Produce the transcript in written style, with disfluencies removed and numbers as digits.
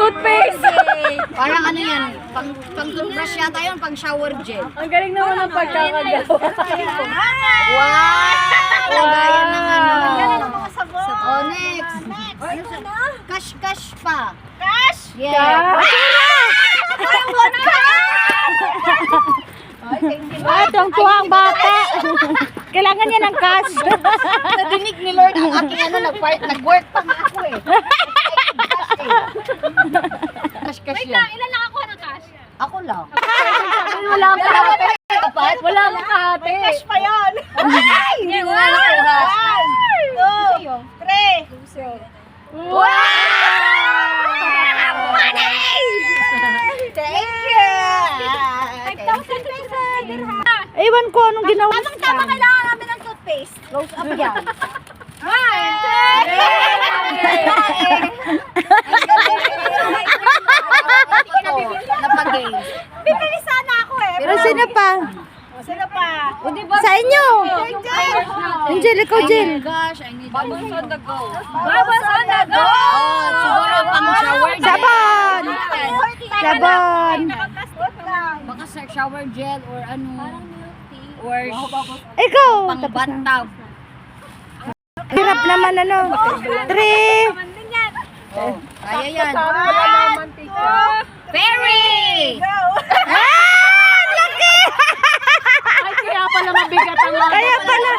toothpaste. Parang ano yan, pang toothbrush yata yun, pang shower gel. Ang galing naman ng pagkakagawa. Wow! Lagayan ng ano. Galing ng mga sabon. Oh, next. Cash pa. Cash! Yeah. Tuwang-tuwa ang bata. Kailangan niya ng cash. Nadinig ni Lord ang aking ano, nag-work pa nga ako eh. Cash yan. Ilan nakakuha ng cash? Ako lang. Wala ka. Wala ka ate. Cash pa yun! Hindi mo nga nakuha. 1, 2, 3. Wow! Thank you! 5,000 pesos! Ewan ko anong ginawa. Tama kailangan namin ng toothpaste. Close up yan. Napag-game. Bibili sana ako eh. Pero sino pa? Sino pa? Sa inyo. Angel, ikaw, Jill. Gosh, I need Bubbles on the go. Bubbles on the go! Oh, siguro pang shower gel. Sabon! Sabon. Baka sa shower gel or ano. Or Ikaw. pang bathtub. Hirap naman ano. 3. Oh, kaya yan. Ferry! Go! Kaya pala mabigat ang mga. Kaya pala.